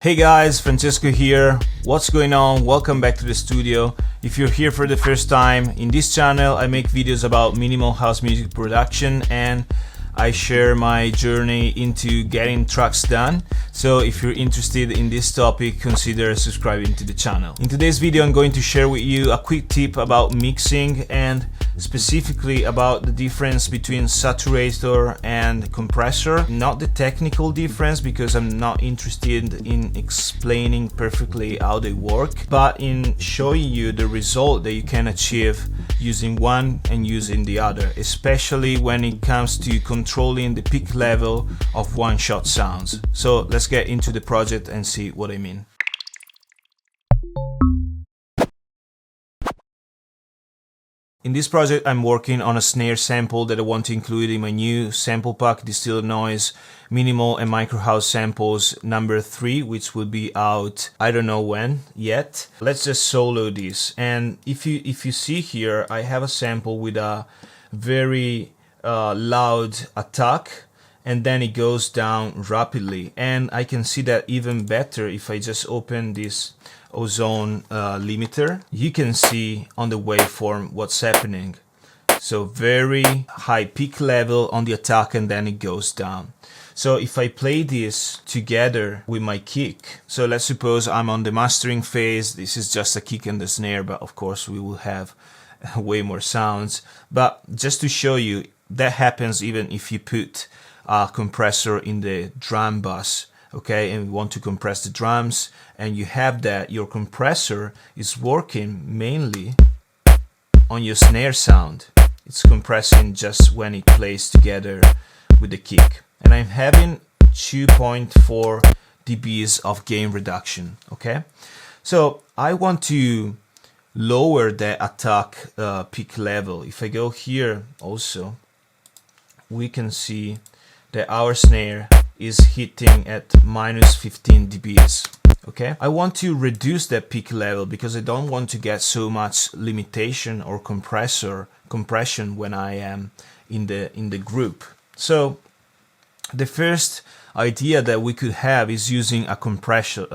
Hey guys, Francesco here. What's going on? Welcome back to the studio. If you're here for the first time, in this channel I make videos about minimal house music production and I share my journey into getting tracks done. So if you're interested in this topic, consider subscribing to the channel. In today's video I'm going to share with you a quick tip about mixing and specifically about the difference between saturator and compressor. Not the technical difference because I'm not interested in explaining perfectly how they work, but in showing you the result that you can achieve using one and using the other, especially when it comes to controlling the peak level of one-shot sounds. So let's get into the project and see what I mean. In this project I'm working on a snare sample that I want to include in my new sample pack, Distilled Noise Minimal and Micro House Samples number 3, which will be out I don't know when yet. Let's just solo this, and if you see here I have a sample with a very loud attack and then it goes down rapidly, and I can see that even better if I just open this ozone limiter. You can see on the waveform what's happening. So very high peak level on the attack and then it goes down. So if I play this together with my kick, so let's suppose I'm on the mastering phase, this is just a kick and the snare, but of course we will have way more sounds. But just to show you, that happens even if you put a compressor in the drum bus, okay, and we want to compress the drums, and you have that your compressor is working mainly on your snare sound. It's compressing just when it plays together with the kick, and I'm having 2.4 dBs of gain reduction. Okay, so I want to lower the attack peak level. If I go here also, we can see that our snare is hitting at minus 15 dBs. Okay, I want to reduce that peak level because I don't want to get so much limitation or compression when I am in the group. So the first idea that we could have is using a compressor.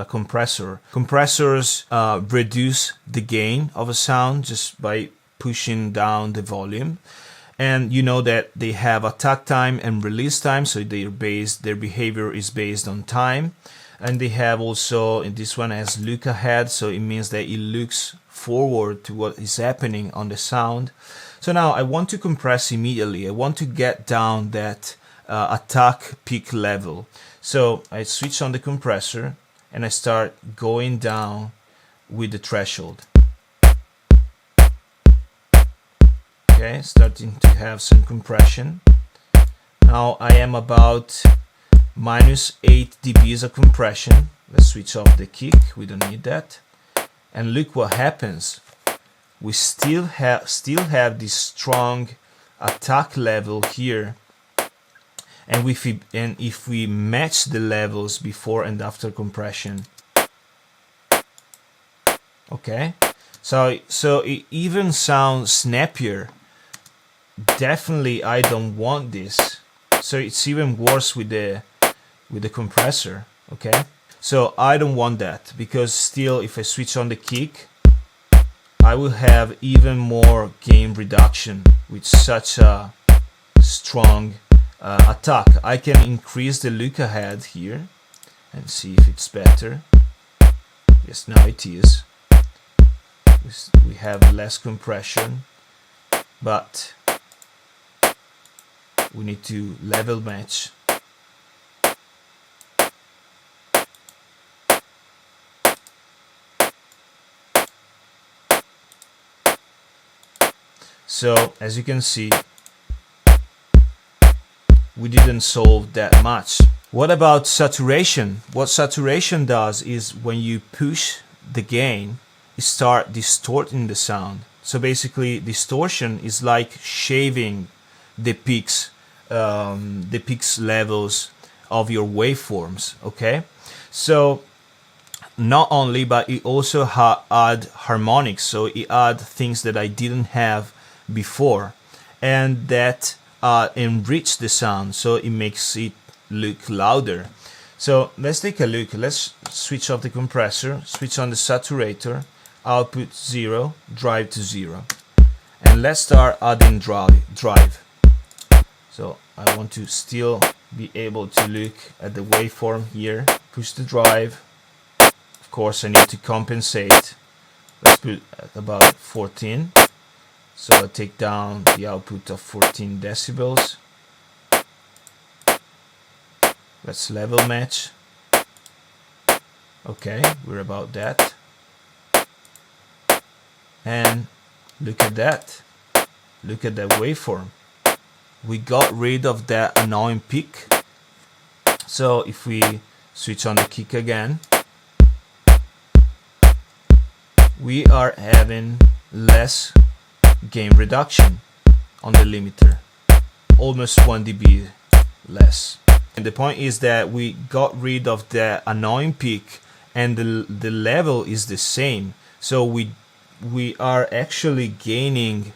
Compressors reduce the gain of a sound just by pushing down the volume. And you know that they have attack time and release time, so their behavior is based on time. And they have also, and this one has look ahead, so it means that it looks forward to what is happening on the sound. So now I want to compress immediately. I want to get down that attack peak level. So I switch on the compressor and I start going down with the threshold. Okay, starting to have some compression. Now I am about minus 8 dBs of compression. Let's switch off the kick, we don't need that. And look what happens. We still have this strong attack level here. And if we match the levels before and after compression, okay, so it even sounds snappier. Definitely I don't want this, so it's even worse with the compressor. Okay, so I don't want that, because still if I switch on the kick I will have even more gain reduction with such a strong attack. I can increase the look ahead here and see if it's better. Yes, now it is. We have less compression, but we need to level match. So as you can see, we didn't solve that much. What about saturation? What saturation does is when you push the gain, it starts distorting the sound. So basically distortion is like shaving the peaks levels of your waveforms. Okay, so not only, but it also add harmonics, so it add things that I didn't have before, and that enrich the sound, so it makes it look louder. So let's take a look. Let's switch off the compressor, switch on the saturator, output 0, drive to 0. And let's start adding drive. So I want to still be able to look at the waveform here. Push the drive. Of course I need to compensate. Let's put at about 14. So I take down the output of 14 decibels. Let's level match. Okay, we're about that. And look at that. Look at that waveform. We got rid of that annoying peak. So if we switch on the kick again, we are having less gain reduction on the limiter, almost 1 dB less. And the point is that we got rid of the annoying peak and the level is the same. So we are actually gaining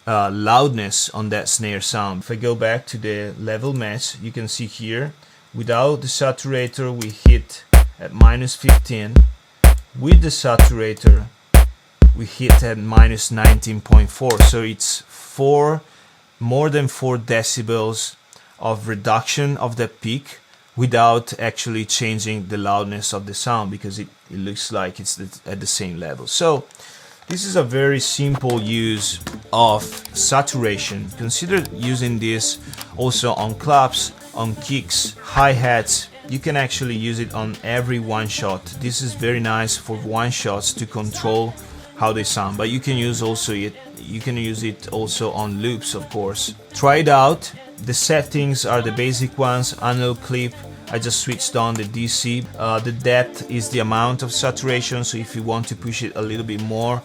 loudness on that snare sound. If I go back to the level match, you can see here, without the saturator we hit at -15. With the saturator we hit at -19.4. So it's more than 4 decibels of reduction of the peak without actually changing the loudness of the sound, because it looks like it's at the same level. So this is a very simple use of saturation. Consider using this also on claps, on kicks, hi-hats. You can actually use it on every one shot. This is very nice for one shots to control how they sound, but you can use it also on loops, of course. Try it out. The settings are the basic ones. Analog clip, I just switched on the DC. The depth is the amount of saturation, so if you want to push it a little bit more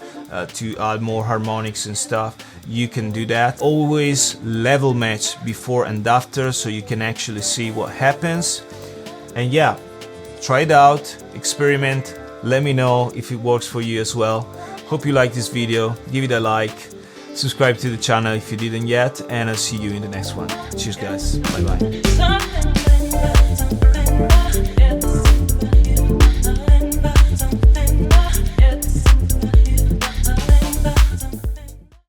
to add more harmonics and stuff, you can do that. Always level match before and after, so you can actually see what happens. And yeah, try it out, experiment, let me know if it works for you as well. Hope you like this video, give it a like, subscribe to the channel if you didn't yet, and I'll see you in the next one. Cheers guys, bye bye.